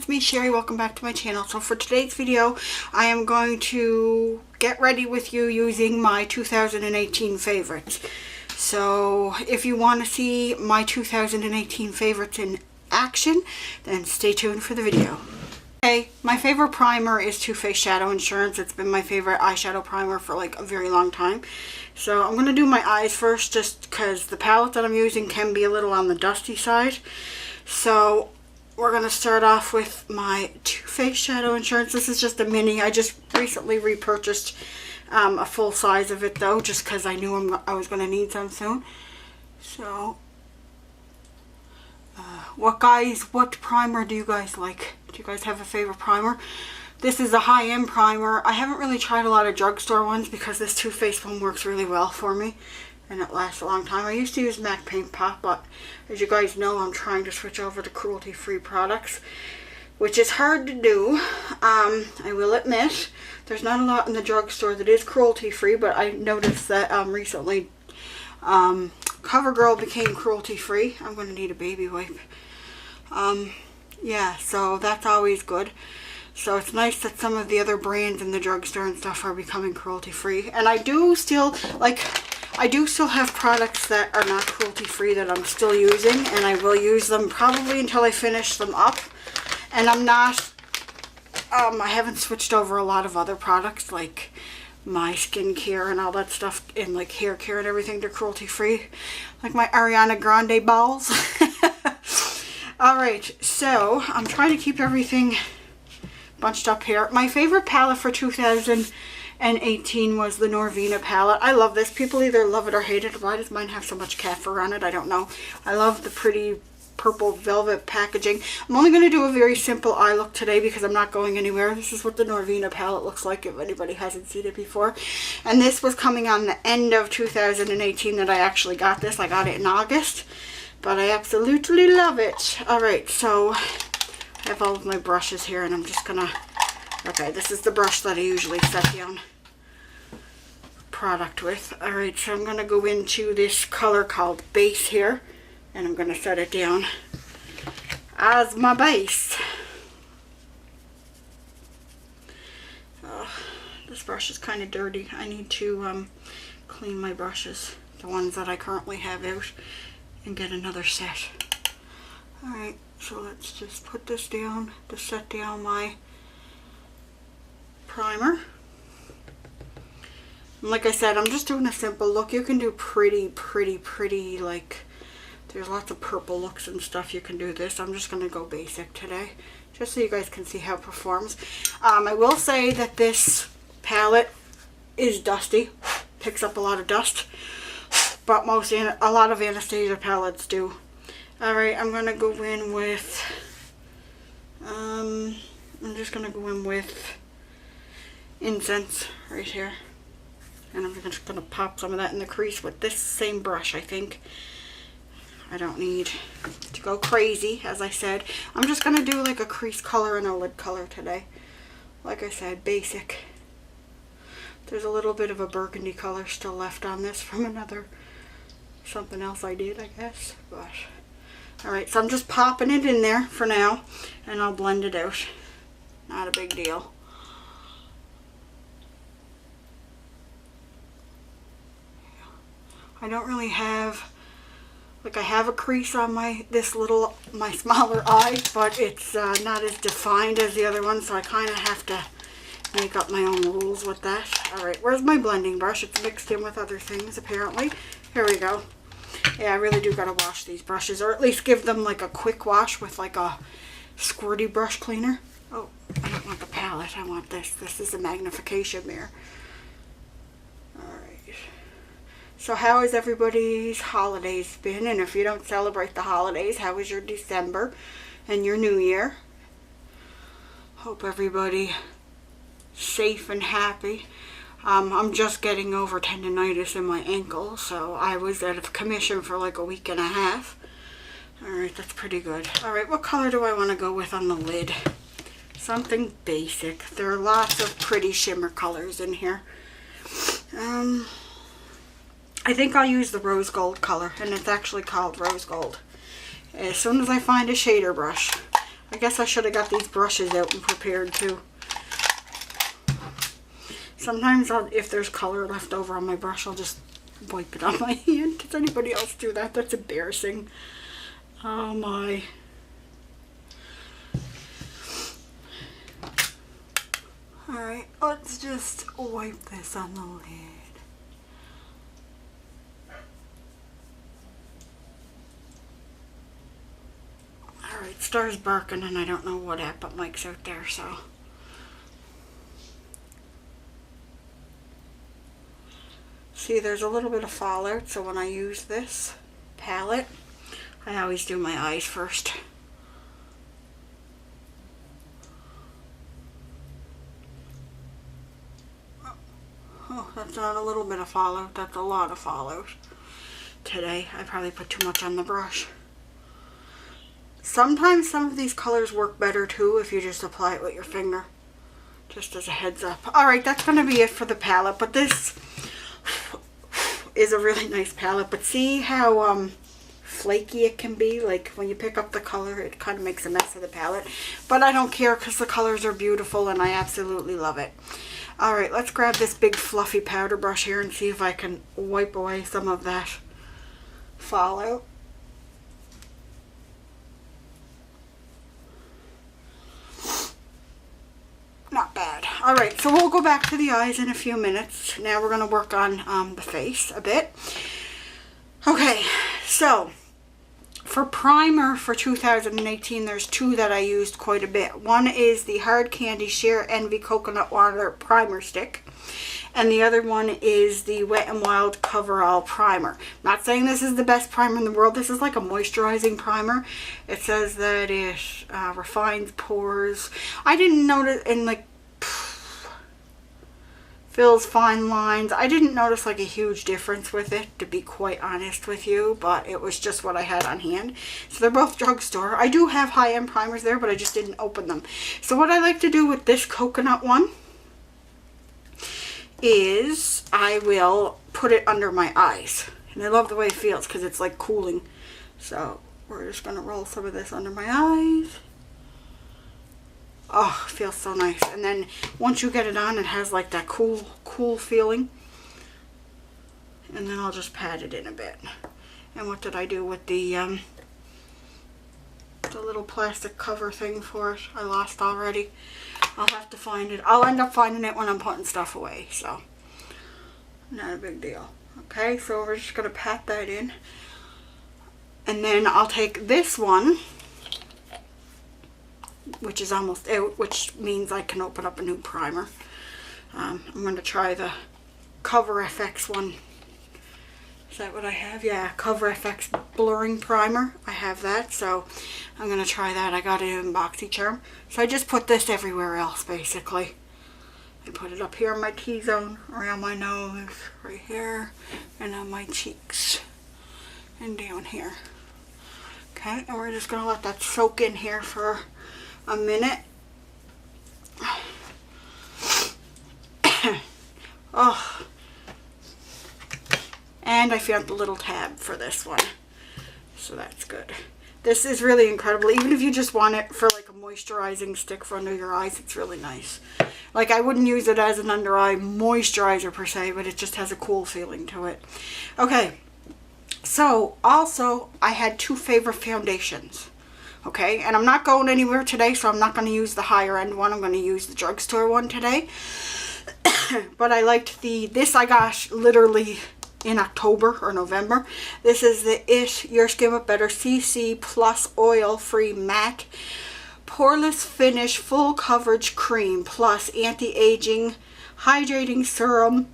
it's me, Sherry. Welcome back to my channel. So for today's video, I am going to get ready with you using my 2018 favorites. So if you want to see my 2018 favorites in action, then stay tuned for the video. Okay, my favorite primer is Too Faced Shadow Insurance. It's been my favorite eyeshadow primer for like a very long time. So I'm going to do my eyes first just because the palette that I'm using can be a little on the dusty side. So we're going to start off with my Too Faced Shadow Insurance. This is just a mini. I just recently repurchased a full size of it though, just because I knew I was going to need some soon. So what primer do you guys like? Do you guys have a favorite primer? This is a high-end primer. I haven't really tried a lot of drugstore ones because this Too Faced one works really well for me and it lasts a long time. I used to use MAC Paint Pot, but as you guys know, I'm trying to switch over to cruelty-free products, which is hard to do. I will admit there's not a lot in the drugstore that is cruelty-free, but I noticed that recently CoverGirl became cruelty-free. I'm going to need a baby wipe. Yeah, so that's always good. So it's nice that some of the other brands in the drugstore and stuff are becoming cruelty-free. And I do still have products that are not cruelty-free that I'm still using, and I will use them probably until I finish them up. And I'm not, I haven't switched over a lot of other products like my skincare and all that stuff, and like hair care and everything, to cruelty-free, like my Ariana Grande balls. Alright, so I'm trying to keep everything bunched up here. My favorite palette for 2018 was the Norvina palette. I love this. People either love it or hate it. Why does mine have so much cat fur on it? I don't know. I love the pretty purple velvet packaging. I'm only going to do a very simple eye look today because I'm not going anywhere. This is what the Norvina palette looks like if anybody hasn't seen it before. And this was coming on the end of 2018 that I actually got this. I got it in August. But I absolutely love it. Alright, so I have all of my brushes here and I'm just gonna, okay, this is the brush that I usually set down product with. Alright, so I'm gonna go into this color called Base here and I'm gonna set it down as my base. This brush is kind of dirty. I need to clean my brushes, the ones that I currently have out, and get another set. Alright, so let's just put this down to set down my primer. And like I said, I'm just doing a simple look. You can do pretty, like, there's lots of purple looks and stuff you can do this. I'm just going to go basic today, just so you guys can see how it performs. I will say that this palette is dusty, picks up a lot of dust, but a lot of Anastasia palettes do. Alright, I'm going to go in with, I'm just going to go in with Incense right here. And I'm just going to pop some of that in the crease with this same brush, I think. I don't need to go crazy, as I said. I'm just going to do like a crease color and a lid color today. Like I said, basic. There's a little bit of a burgundy color still left on this from something else I did, I guess. But alright, so I'm just popping it in there for now and I'll blend it out. Not a big deal. I don't really have, like, I have a crease on my smaller eye, but it's not as defined as the other one, so I kind of have to make up my own rules with that. Alright, where's my blending brush? It's mixed in with other things apparently. Here we go. Yeah, I really do gotta wash these brushes, or at least give them like a quick wash with like a squirty brush cleaner. Oh, I don't want the palette, I want this. This is a magnification mirror. Alright. So how has everybody's holidays been? And if you don't celebrate the holidays, how was your December and your New Year? Hope everybody safe and happy. I'm just getting over tendonitis in my ankle, so I was out of commission for like a week and a half. Alright, that's pretty good. Alright, what color do I want to go with on the lid? Something basic. There are lots of pretty shimmer colors in here. I think I'll use the rose gold color, and it's actually called rose gold. As soon as I find a shader brush, I guess I should have got these brushes out and prepared too. Sometimes if there's color left over on my brush, I'll just wipe it on my hand. Does anybody else do that? That's embarrassing. Oh my. Alright, let's just wipe this on the lid. Alright, Star's barking and I don't know what at, but Mike's out there, so. See, there's a little bit of fallout, so when I use this palette, I always do my eyes first. Oh, that's not a little bit of fallout, that's a lot of fallout. Today, I probably put too much on the brush. Sometimes some of these colors work better too if you just apply it with your finger. Just as a heads up. Alright, that's going to be it for the palette, but this is a really nice palette, but see how flaky it can be? Like when you pick up the color, it kind of makes a mess of the palette, but I don't care because the colors are beautiful and I absolutely love it. Alright, let's grab this big fluffy powder brush here and see if I can wipe away some of that fallout. Not bad. Alright, so we'll go back to the eyes in a few minutes. Now we're going to work on the face a bit. Okay, so for primer for 2018, there's two that I used quite a bit. One is the Hard Candy Sheer Envy Coconut Water Primer Stick. And the other one is the Wet n Wild Coverall Primer. Not saying this is the best primer in the world. This is like a moisturizing primer. It says that it refines pores. I didn't notice, and like fills fine lines. I didn't notice like a huge difference with it, to be quite honest with you, but it was just what I had on hand. So they're both drugstore. I do have high-end primers there, but I just didn't open them. So what I like to do with this coconut one is I will put it under my eyes. And I love the way it feels because it's like cooling. So we're just going to roll some of this under my eyes. Oh, it feels so nice. And then once you get it on, it has like that cool feeling. And then I'll just pat it in a bit. And what did I do with the little plastic cover thing for it? I lost already. I'll have to find it. I'll end up finding it when I'm putting stuff away, so not a big deal. Okay, so we're just going to pat that in. And then I'll take this one, which is almost out, which means I can open up a new primer. I'm going to try the Cover FX one. Is that what I have? Yeah, Cover FX Blurring Primer. I have that, so I'm going to try that. I got it in BoxyCharm. So I just put this everywhere else, basically. I put it up here in my T-zone, around my nose, right here, and on my cheeks, and down here. Okay, and we're just going to let that soak in here for a minute. Oh. And I found the little tab for this one. So that's good. This is really incredible. Even if you just want it for like a moisturizing stick for under your eyes, it's really nice. Like I wouldn't use it as an under eye moisturizer per se, but it just has a cool feeling to it. Okay. So also I had two favorite foundations. Okay. And I'm not going anywhere today, so I'm not going to use the higher end one. I'm going to use the drugstore one today. But I liked this I got literally in October or November. This is the It Your Skin But Better CC Plus Oil Free Matte Poreless Finish Full Coverage Cream Plus Anti-Aging Hydrating Serum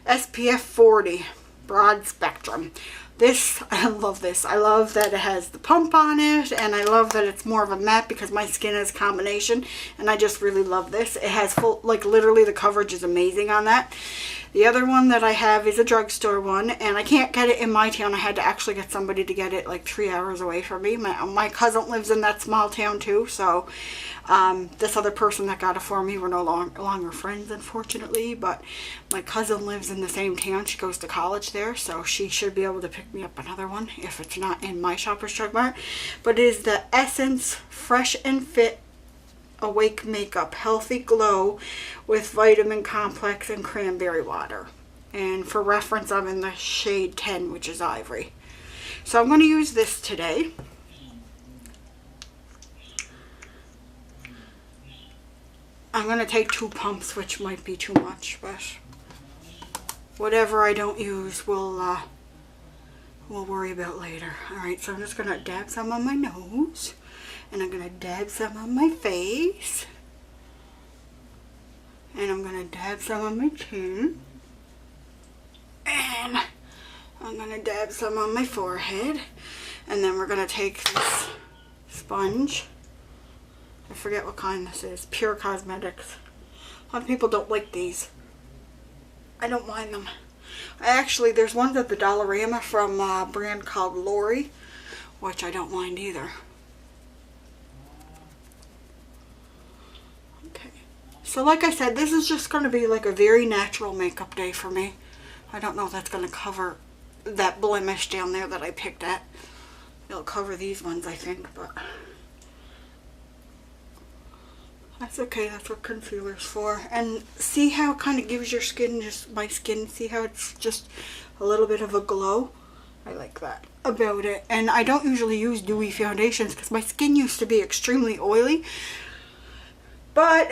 SPF 40 Broad Spectrum. This, I love this. I love that it has the pump on it, and I love that it's more of a matte because my skin is a combination, and I just really love this. It has full, like literally the coverage is amazing on that. The other one that I have is a drugstore one, and I can't get it in my town. I had to actually get somebody to get it like 3 hours away from me. My cousin lives in that small town too, so This other person that got it for me, we're no longer friends, unfortunately, but my cousin lives in the same town. She goes to college there, so she should be able to pick me up another one if it's not in my Shoppers Drug Mart. But it is the Essence Fresh and Fit Awake Makeup Healthy Glow with Vitamin Complex and Cranberry Water. And for reference, I'm in the shade 10, which is Ivory. So I'm going to use this today. I'm going to take 2 pumps, which might be too much, but whatever I don't use, we'll worry about later. Alright, so I'm just going to dab some on my nose. And I'm going to dab some on my face. And I'm going to dab some on my chin. And I'm going to dab some on my forehead. And then we're going to take this sponge. I forget what kind this is. Pure Cosmetics. A lot of people don't like these. I don't mind them. Actually, there's ones at the Dollarama from a brand called Lori, which I don't mind either. So like I said, this is just going to be like a very natural makeup day for me. I don't know if that's going to cover that blemish down there that I picked at. It'll cover these ones, I think, but that's okay. That's what concealer's for. And see how it kind of gives your skin, just my skin, see how it's just a little bit of a glow? I like that about it. And I don't usually use dewy foundations because my skin used to be extremely oily. But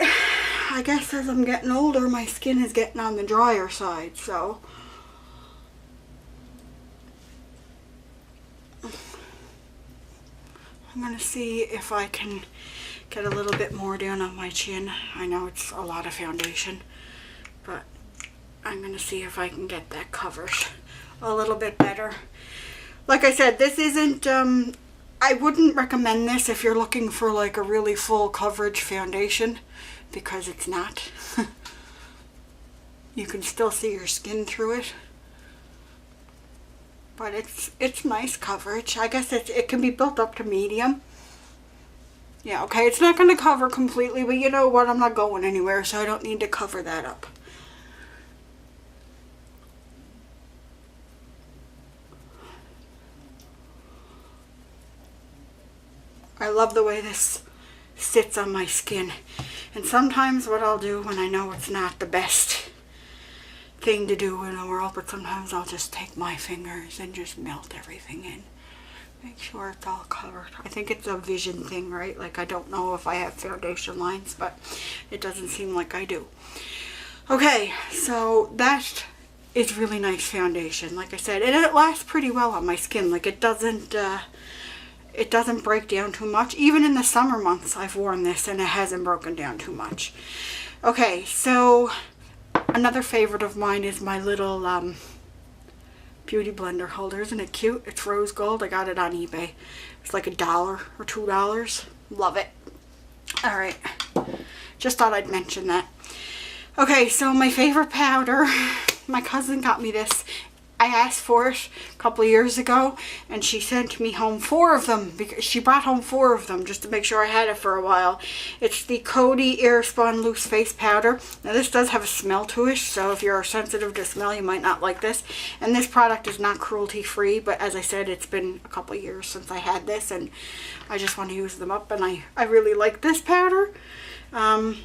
I guess as I'm getting older, my skin is getting on the drier side, so I'm going to see if I can get a little bit more down on my chin. I know it's a lot of foundation, but I'm going to see if I can get that covered a little bit better. Like I said, this isn't, I wouldn't recommend this if you're looking for like a really full coverage foundation, because it's not. You can still see your skin through it, but it's nice coverage. I guess it can be built up to medium. Yeah, okay, it's not going to cover completely, but you know what, I'm not going anywhere, so I don't need to cover that up. I love the way this sits on my skin. And sometimes what I'll do when I know it's not the best thing to do in the world, but sometimes I'll just take my fingers and just melt everything in. Make sure it's all covered. I think it's a vision thing, right? Like, I don't know if I have foundation lines, but it doesn't seem like I do. Okay, so that is really nice foundation, like I said. And it lasts pretty well on my skin. Like, it doesn't break down too much. Even in the summer months, I've worn this and it hasn't broken down too much. Okay, so another favorite of mine is my little beauty blender holder. Isn't it cute? It's rose gold. I got it on eBay. It's like $1 or $2. Love it. Alright, just thought I'd mention that. Okay, so my favorite powder, my cousin got me this. I asked for it a couple of years ago, and she sent me home 4 of them, because she brought home 4 of them just to make sure I had it for a while. It's the Coty Airspun Loose Face Powder. Now this does have a smell to it, so if you're sensitive to smell, you might not like this. And this product is not cruelty free, but as I said, it's been a couple of years since I had this, and I just want to use them up, and I really like this powder. A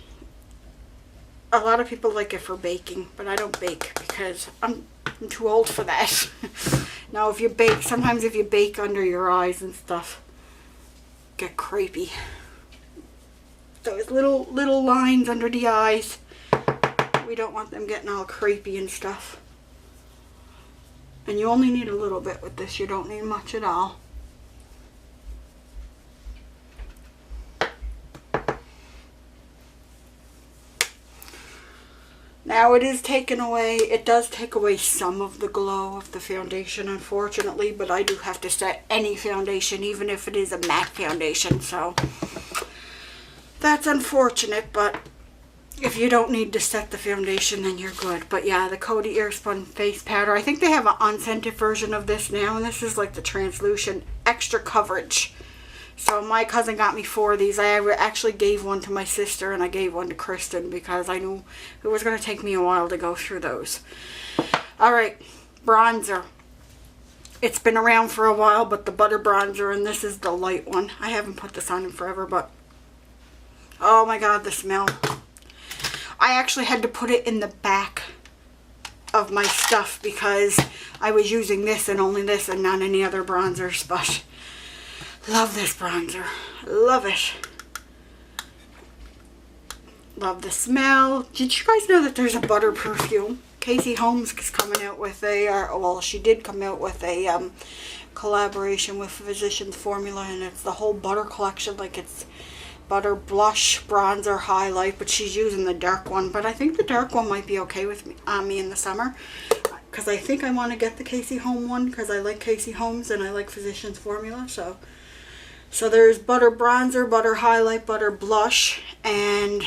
lot of people like it for baking, but I don't bake because I'm too old for that. Now, if you bake, sometimes if you bake under your eyes and stuff, get crepey. Those little lines under the eyes, we don't want them getting all crepey and stuff. And you only need a little bit with this. You don't need much at all. Now it is taken away, it does take away some of the glow of the foundation, unfortunately, but I do have to set any foundation, even if it is a matte foundation, so that's unfortunate, but if you don't need to set the foundation, then you're good. But yeah, the Coty Airspun Face Powder, I think they have an unscented version of this now, and this is like the translucent extra coverage So my cousin got me 4 of these. I actually gave one to my sister and I gave one to Kristen because I knew it was going to take me a while to go through those. Alright, bronzer. It's been around for a while, but the butter bronzer, and this is the light one. I haven't put this on in forever, but oh my god, the smell. I actually had to put it in the back of my stuff because I was using this and only this and not any other bronzers, but love this bronzer. Love it. Love the smell. Did you guys know that there's a butter perfume? Casey Holmes is coming out with a, well, she did come out with a collaboration with Physicians Formula, and it's the whole butter collection. Like, it's butter, blush, bronzer, highlight, but she's using the dark one. But I think the dark one might be okay with me, on me in the summer, because I think I want to get the Casey Holmes one because I like Casey Holmes and I like Physicians Formula. So there's butter bronzer, butter highlight, butter blush, and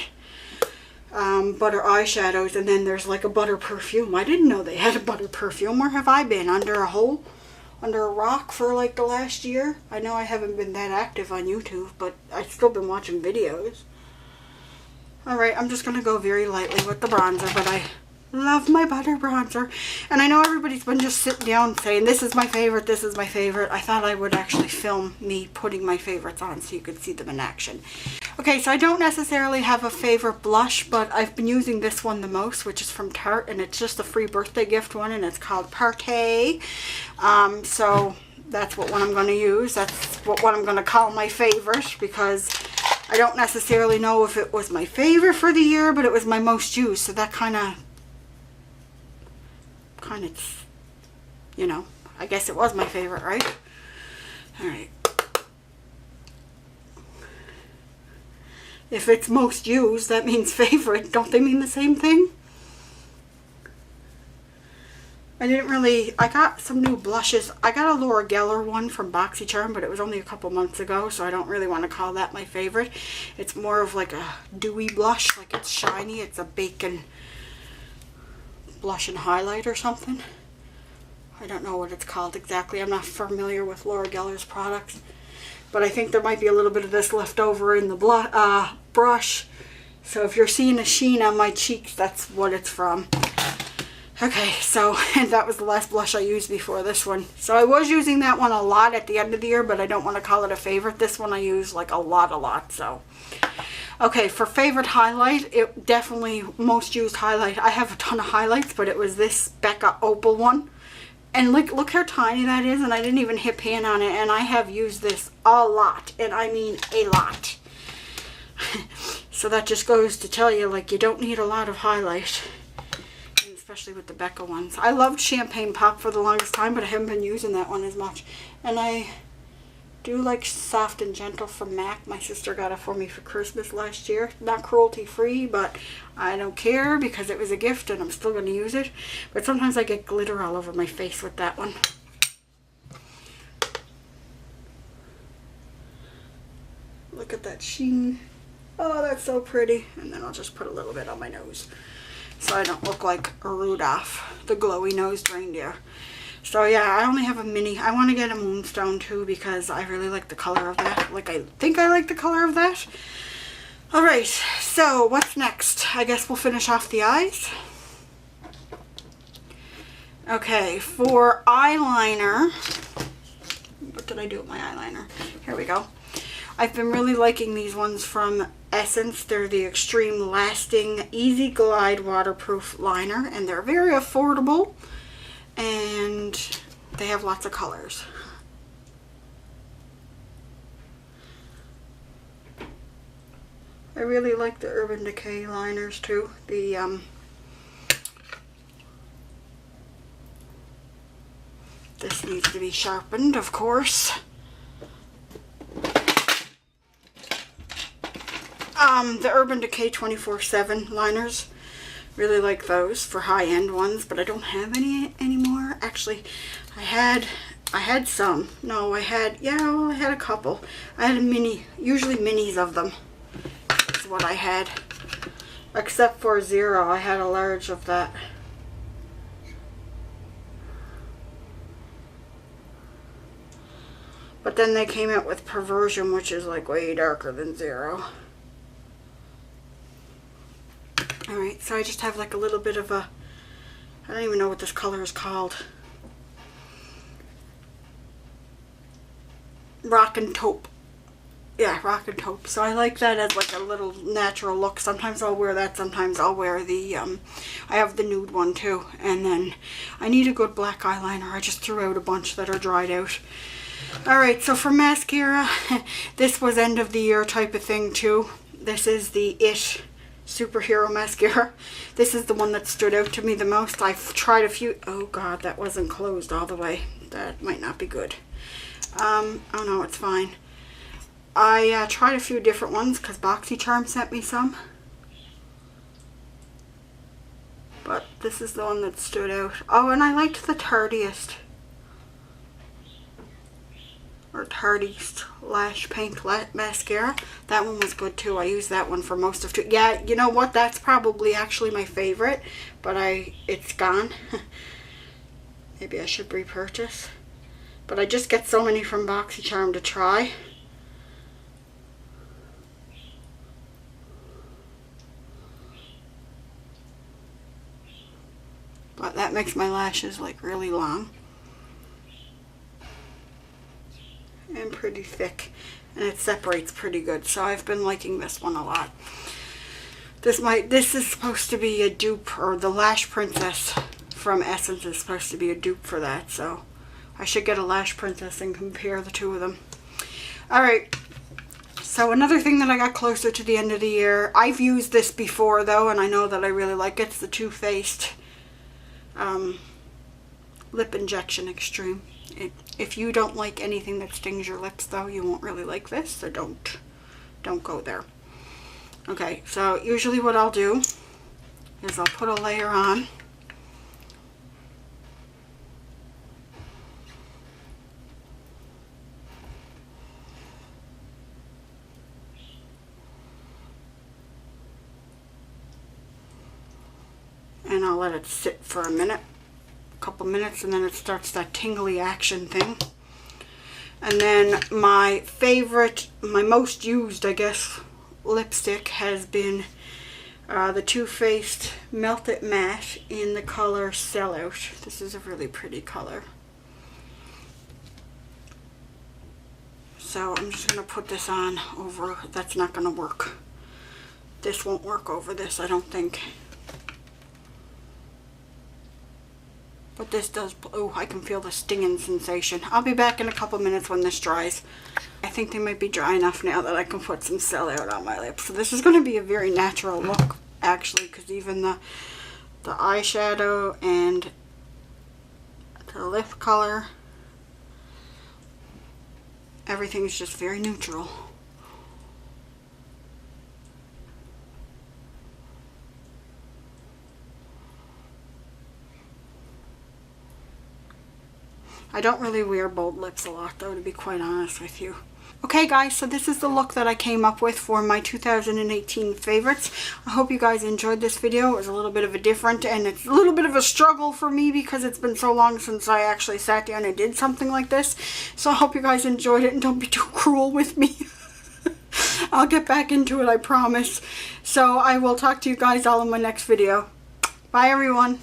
butter eyeshadows, and then there's like a butter perfume. I didn't know they had a butter perfume. Where have I been? Under a rock for like the last year? I know I haven't been that active on YouTube, but I've still been watching videos. Alright, I'm just going to go very lightly with the bronzer, but I love my butter bronzer. And I know everybody's been just sitting down saying, this is my favorite, this is my favorite. I thought I would actually film me putting my favorites on so you could see them in action. Okay, so I don't necessarily have a favorite blush, but I've been using this one the most, which is from Tarte, and it's just a free birthday gift one, and it's called Partey. So that's what one I'm going to use. That's what one I'm going to call my favorite, because I don't necessarily know if it was my favorite for the year, but it was my most used, so that kind of, you know, I guess it was my favorite, right? Alright. If it's most used, that means favorite. Don't they mean the same thing? I got some new blushes. I got a Laura Geller one from BoxyCharm, but it was only a couple months ago, so I don't really want to call that my favorite. It's more of like a dewy blush, like it's shiny. It's a bacon blush and highlight or something. I don't know what it's called exactly. I'm not familiar with Laura Geller's products. But I think there might be a little bit of this left over in the brush. So if you're seeing a sheen on my cheeks, that's what it's from. Okay, so and that was the last blush I used before this one. So I was using that one a lot at the end of the year, but I don't want to call it a favorite. This one I use like a lot. So, okay, for favorite highlight, it definitely most used highlight. I have a ton of highlights, but it was this Becca Opal one. And look how tiny that is, and I didn't even hit pan on it, and I have used this a lot, and I mean a lot. So that just goes to tell you, like, you don't need a lot of highlight, especially with the Becca ones. I loved Champagne Pop for the longest time, but I haven't been using that one as much. And I do like Soft and Gentle from MAC. My sister got it for me for Christmas last year. Not cruelty free, but I don't care because it was a gift and I'm still going to use it. But sometimes I get glitter all over my face with that one. Look at that sheen. Oh, that's so pretty. And then I'll just put a little bit on my nose so I don't look like a Rudolph, the glowy-nosed reindeer. So yeah, I only have a mini. I want to get a Moonstone too because I really like the color of that. Like, I think I like the color of that. Alright, so what's next? I guess we'll finish off the eyes. Okay, for eyeliner, what did I do with my eyeliner? Here we go. I've been really liking these ones from Essence. They're the Extreme Lasting Easy Glide Waterproof Liner, and they're very affordable. And they have lots of colors. I really like the Urban Decay liners too. The this needs to be sharpened, of course. The Urban Decay 24/7 liners. Really like those for high-end ones, but I don't have any anymore. Actually, I had some. No, I had a couple. I had a mini, usually minis of them. That's what I had. Except for Zero, I had a large of that. But then they came out with Perversion, which is like way darker than Zero. Alright, so I just have like a little bit of a, I don't even know what this color is called. Rock and Taupe. Yeah, Rock and Taupe. So I like that as like a little natural look. Sometimes I'll wear that. Sometimes I'll wear the, I have the nude one too. And then I need a good black eyeliner. I just threw out a bunch that are dried out. Alright, so for mascara, this was end of the year type of thing too. This is the It Superhero Mascara. This is the one that stood out to me the most. I've tried a few. Oh god, that wasn't closed all the way. That might not be good. Oh no, it's fine. I tried a few different ones because BoxyCharm sent me some. But this is the one that stood out. Oh, and I liked the Tardiest. Or Tardiest Lash Paint Mascara. That one was good too. I used that one for most of it. Yeah, you know what? That's probably actually my favorite. But it's gone. Maybe I should repurchase. But I just get so many from BoxyCharm to try. But that makes my lashes like really long. And pretty thick. And it separates pretty good. So I've been liking this one a lot. This is supposed to be a dupe, or the Lash Princess from Essence is supposed to be a dupe for that. So I should get a Lash Princess and compare the two of them. Alright. So another thing that I got closer to the end of the year. I've used this before though, and I know that I really like it. It's the Too Faced Lip Injection Extreme. If you don't like anything that stings your lips though, you won't really like this, so don't go there. Okay, so usually what I'll do is I'll put a layer on. And I'll let it sit for a minute. Couple minutes, and then it starts that tingly action thing. And then my favorite, my most used, I guess, lipstick has been the Too Faced Melt It Matte in the color Sellout. This is a really pretty color. So I'm just going to put this on over, that's not going to work. This won't work over this, I don't think. But this does, oh, I can feel the stinging sensation. I'll be back in a couple minutes when this dries. I think they might be dry enough now that I can put some Sellout on my lips. So this is going to be a very natural look, actually, because even the eyeshadow and the lip color, everything's just very neutral. I don't really wear bold lips a lot though, to be quite honest with you. Okay guys, so this is the look that I came up with for my 2018 favorites. I hope you guys enjoyed this video. It was a little bit of a different, and it's a little bit of a struggle for me because it's been so long since I actually sat down and did something like this. So I hope you guys enjoyed it, and don't be too cruel with me. I'll get back into it, I promise. So I will talk to you guys all in my next video. Bye everyone.